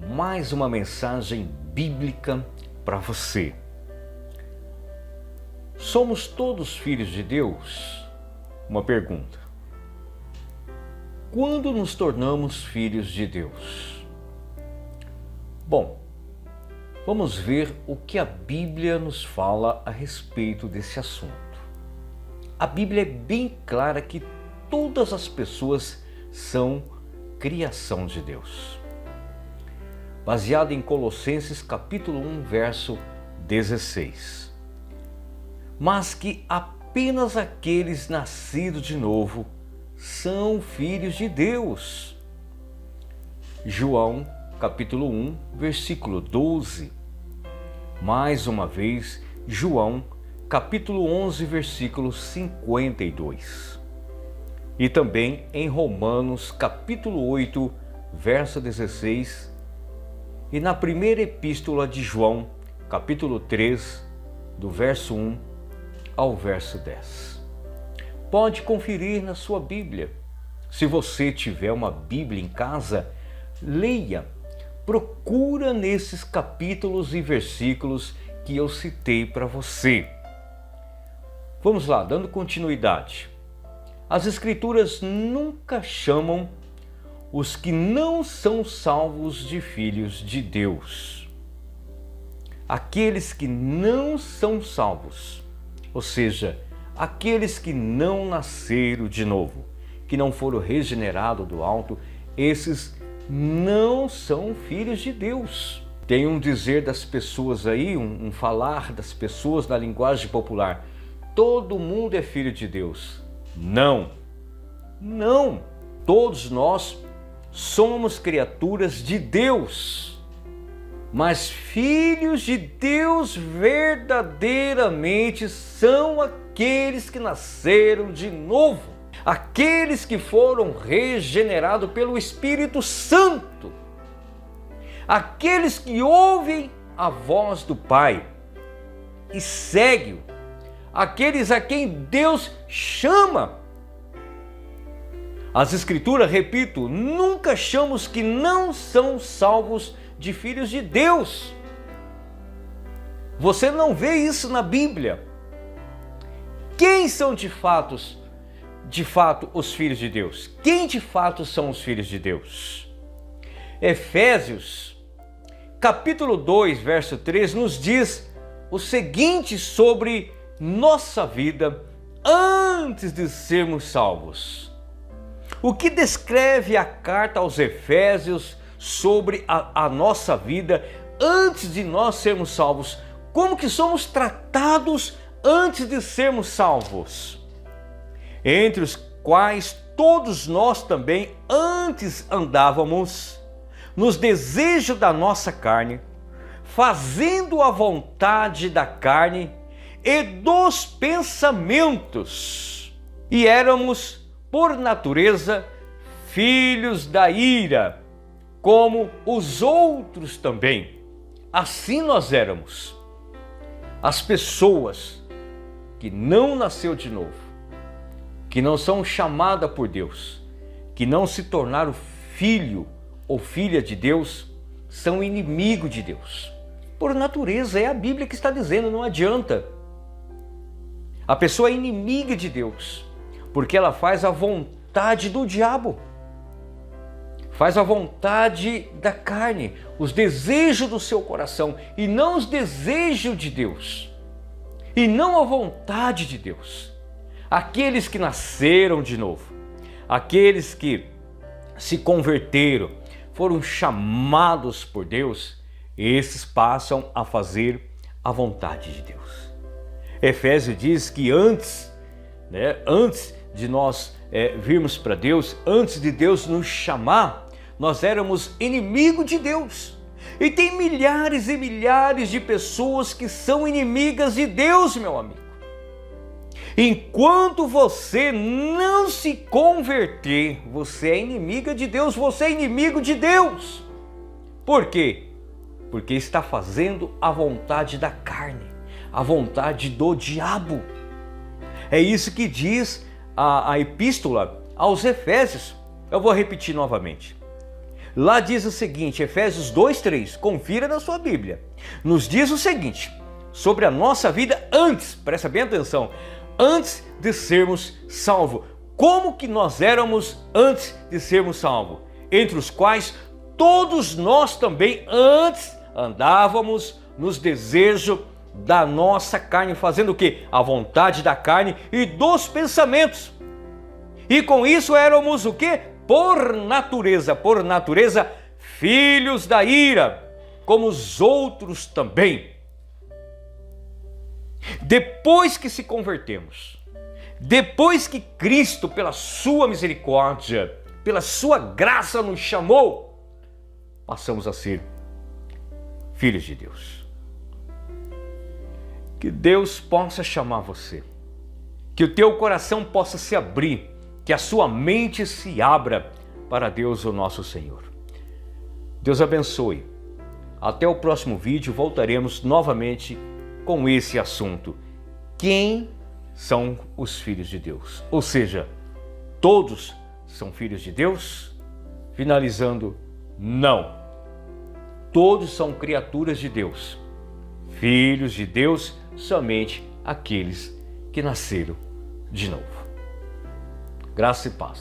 mais uma mensagem bíblica para você. Somos todos filhos de Deus? Uma pergunta. Quando nos tornamos filhos de Deus? Bom, vamos ver o que a Bíblia nos fala a respeito desse assunto. A Bíblia é bem clara que todas as pessoas são criação de Deus. Baseado em Colossenses capítulo 1, verso 16. Mas que apenas aqueles nascidos de novo são filhos de Deus. João capítulo 1, versículo 12. Mais uma vez, João capítulo 11, versículo 52. E também em Romanos capítulo 8, verso 16. E na primeira epístola de João, capítulo 3, do verso 1 ao verso 10. Pode conferir na sua Bíblia. Se você tiver uma Bíblia em casa, leia, procura nesses capítulos e versículos que eu citei para você. Vamos lá, dando continuidade. As Escrituras nunca chamam os que não são salvos de filhos de Deus. Aqueles que não são salvos, ou seja, aqueles que não nasceram de novo, que não foram regenerados do alto, esses não são filhos de Deus. Tem um dizer das pessoas aí, um falar das pessoas na linguagem popular: todo mundo é filho de Deus. Não, todos nós somos criaturas de Deus, mas filhos de Deus verdadeiramente são aqueles que nasceram de novo, aqueles que foram regenerados pelo Espírito Santo, aqueles que ouvem a voz do Pai e seguem, aqueles a quem Deus chama. As Escrituras, repito, nunca chamam os que não são salvos de filhos de Deus. Você não vê isso na Bíblia. Quem são de fato os filhos de Deus? Quem de fato são os filhos de Deus? Efésios, capítulo 2, verso 3, nos diz o seguinte sobre nossa vida antes de sermos salvos. O que descreve a carta aos Efésios sobre a nossa vida antes de nós sermos salvos? Como que somos tratados antes de sermos salvos? Entre os quais todos nós também antes andávamos nos desejos da nossa carne, fazendo a vontade da carne e dos pensamentos, e éramos por natureza filhos da ira, como os outros também. Assim nós éramos. As pessoas que não nasceu de novo, que não são chamadas por Deus, que não se tornaram filho ou filha de Deus, são inimigo de Deus. Por natureza, é a Bíblia que está dizendo, não adianta. A pessoa é inimiga de Deus, porque ela faz a vontade do diabo, faz a vontade da carne, os desejos do seu coração, e não os desejos de Deus, e não a vontade de Deus. Aqueles que nasceram de novo, aqueles que se converteram, foram chamados por Deus, esses passam a fazer a vontade de Deus. Efésios diz que antes de nós virmos para Deus, antes de Deus nos chamar, nós éramos inimigos de Deus. E tem milhares e milhares de pessoas que são inimigas de Deus, meu amigo. Enquanto você não se converter, você é inimiga de Deus, você é inimigo de Deus. Por quê? Porque está fazendo a vontade da carne, a vontade do diabo. É isso que diz a epístola aos Efésios. Eu vou repetir novamente. Lá diz o seguinte, Efésios 2:3, confira na sua Bíblia. Nos diz o seguinte, sobre a nossa vida antes, presta bem atenção, antes de sermos salvos. Como que nós éramos antes de sermos salvos? Entre os quais todos nós também antes andávamos nos desejos da nossa carne, fazendo o quê? A vontade da carne e dos pensamentos. E com isso éramos o quê? Por natureza, filhos da ira, como os outros também. Depois que se convertemos, depois que Cristo, pela sua misericórdia, pela sua graça nos chamou, passamos a ser filhos de Deus. Que Deus possa chamar você, que o teu coração possa se abrir, que a sua mente se abra para Deus, o nosso Senhor. Deus abençoe. Até o próximo vídeo voltaremos novamente com esse assunto. Quem são os filhos de Deus? Ou seja, todos são filhos de Deus? Finalizando, não. Todos são criaturas de Deus. Filhos de Deus, somente aqueles que nasceram de novo. Graça e paz.